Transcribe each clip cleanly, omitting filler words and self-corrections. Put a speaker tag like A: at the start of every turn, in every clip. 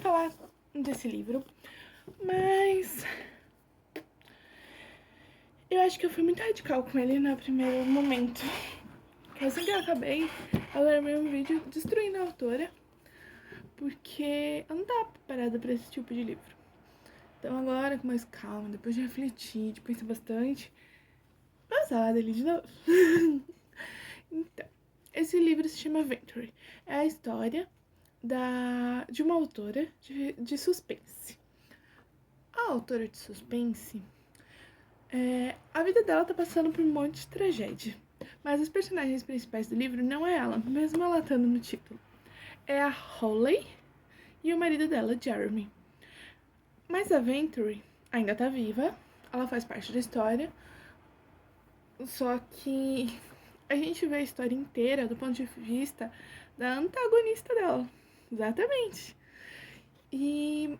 A: falar desse livro, mas eu acho que eu fui muito radical com ele no primeiro momento. Assim que eu acabei, eu gravei um vídeo destruindo a autora, porque eu não tava preparada pra esse tipo de livro. Então agora, com mais calma, depois de refletir, de pensar bastante, vou falar dele de novo. Então, esse livro se chama Venture. É a história de uma autora de suspense. A autora de suspense, a vida dela tá passando por um monte de tragédia. Mas os personagens principais do livro não é ela, mesmo ela estando no título. É a Holly e o marido dela, Jeremy. Mas a Venture ainda tá viva, ela faz parte da história, só que a gente vê a história inteira do ponto de vista da antagonista dela. Exatamente. E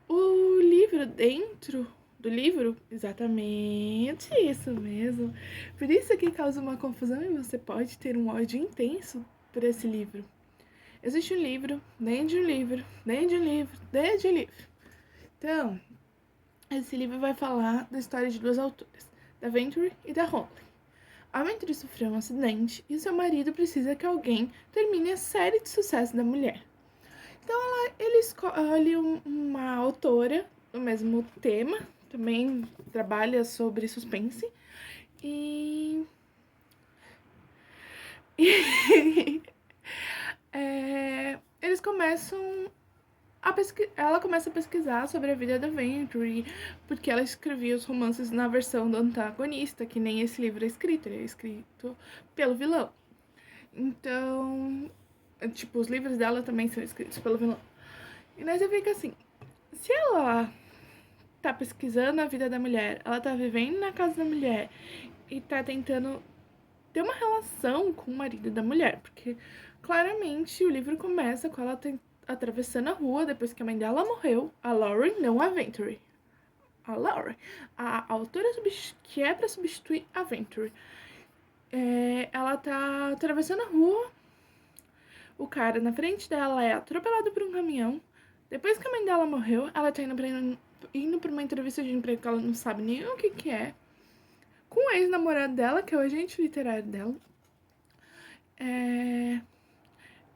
A: o livro, dentro do livro, exatamente isso mesmo. Por isso que causa uma confusão e você pode ter um ódio intenso por esse livro. Existe um livro, dentro de um livro, dentro de um livro, dentro de um livro. Então, esse livro vai falar da história de duas autoras, da Venture e da Holly. A Venture sofreu um acidente e seu marido precisa que alguém termine a série de sucesso da mulher. Então ele escolhe uma autora do mesmo tema, também trabalha sobre suspense, e eles começam ela começa a pesquisar sobre a vida da Venture, porque ela escrevia os romances na versão do antagonista, que nem esse livro é escrito, ele é escrito pelo vilão. Então, tipo, os livros dela também são escritos pelo vilão. E daí você fica assim, se ela tá pesquisando a vida da mulher, ela tá vivendo na casa da mulher e tá tentando ter uma relação com o marido da mulher, porque claramente o livro começa com ela atravessando a rua depois que a mãe dela morreu, a Lauren, não a Venture. A Lauren, a autora que é pra substituir a Venture. Ela tá atravessando a rua, o cara na frente dela é atropelado por um caminhão. Depois que a mãe dela morreu, ela tá indo pra uma entrevista de emprego que ela não sabe nem o que é, com o ex-namorado dela, que é o agente literário dela.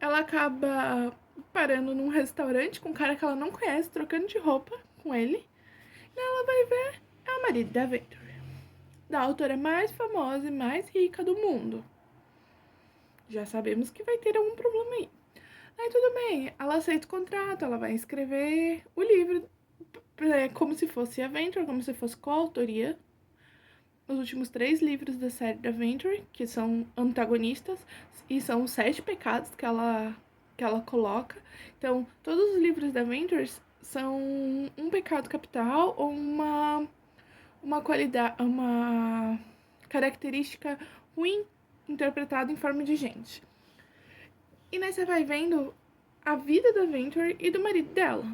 A: Ela acaba parando num restaurante com um cara que ela não conhece, trocando de roupa com ele. E ela vai ver, é o marido da Venture, da autora mais famosa e mais rica do mundo. Já sabemos que vai ter algum problema aí. Aí tudo bem, ela aceita o contrato, ela vai escrever o livro como se fosse a Venture, como se fosse coautoria. Os últimos 3 livros da série da Venture, que são antagonistas, e são 7 pecados que ela coloca. Então, todos os livros da Venture são um pecado capital ou uma qualidade, uma característica ruim interpretada em forma de gente. E daí você vai vendo a vida da Venture e do marido dela.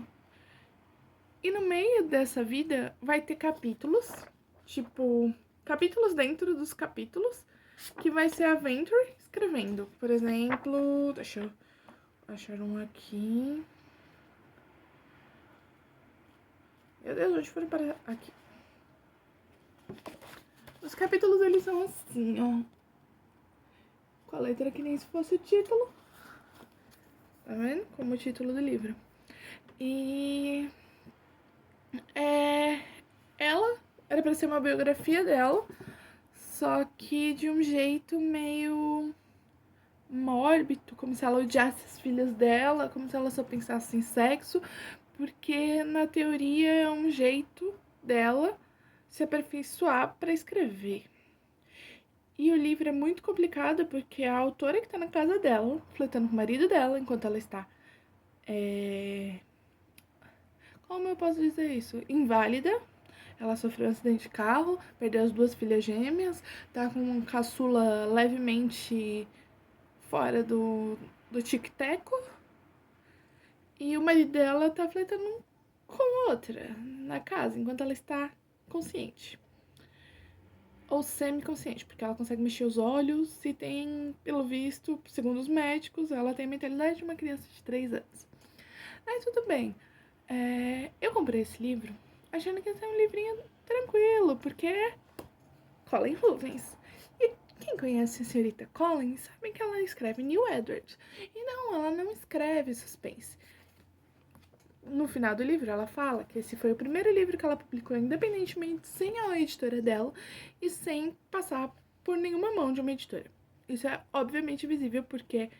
A: E no meio dessa vida vai ter capítulos, tipo, capítulos dentro dos capítulos, que vai ser a Venture escrevendo. Por exemplo, deixa eu achar um aqui. Meu Deus, onde foram para aqui? Os capítulos, eles são assim, ó. Com a letra que nem se fosse o título. Tá vendo? Como o título do livro. E ela era pra ser uma biografia dela, só que de um jeito meio mórbido, como se ela odiasse as filhas dela, como se ela só pensasse em sexo, porque na teoria é um jeito dela se aperfeiçoar para escrever. E o livro é muito complicado porque a autora que tá na casa dela, flertando com o marido dela, enquanto ela está como eu posso dizer isso? Inválida. Ela sofreu um acidente de carro, perdeu as 2 filhas gêmeas, tá com um caçula levemente fora do tic-teco. E o marido dela tá flertando com outra na casa, enquanto ela está consciente. Ou semi-consciente, porque ela consegue mexer os olhos e tem, pelo visto, segundo os médicos, ela tem a mentalidade de uma criança de 3 anos. Aí tudo bem. Eu comprei esse livro achando que ia ser um livrinho tranquilo, porque é Colleen Rubens. E quem conhece a senhorita Collins sabe que ela escreve New Edward. E não, ela não escreve suspense. No final do livro, ela fala que esse foi o primeiro livro que ela publicou independentemente, sem a editora dela e sem passar por nenhuma mão de uma editora. Isso é obviamente visível porque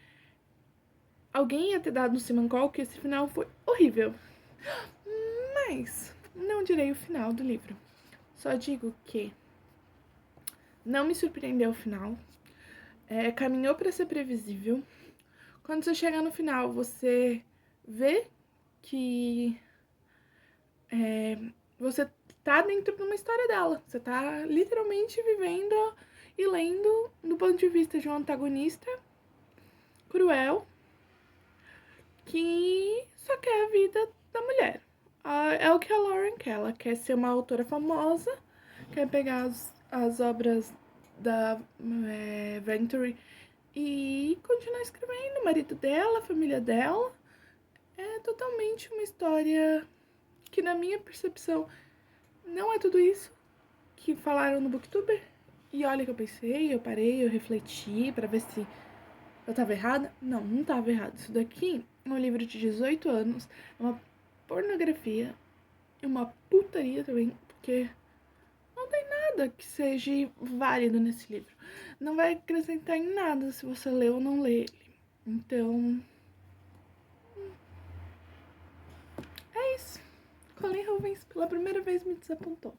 A: alguém ia ter dado no Simancol que esse final foi horrível. Mas não direi o final do livro. Só digo que não me surpreendeu o final. Caminhou para ser previsível. Quando você chega no final, você vê que você tá dentro de uma história dela. Você tá literalmente vivendo e lendo do ponto de vista de um antagonista cruel que só quer a vida da mulher. É o que a Lauren quer. Ela quer ser uma autora famosa, quer pegar as obras da Venturi e continuar escrevendo. O marido dela, a família dela. É totalmente uma história que, na minha percepção, não é tudo isso que falaram no Booktuber. E olha que eu pensei, eu parei, eu refleti pra ver se eu tava errada. Não, não tava errado. Isso daqui é um livro de 18 anos, é uma pornografia e uma putaria também, porque não tem nada que seja válido nesse livro. Não vai acrescentar em nada se você lê ou não lê ele. Então, é isso. Colleen Rubens, pela primeira vez, me desapontou.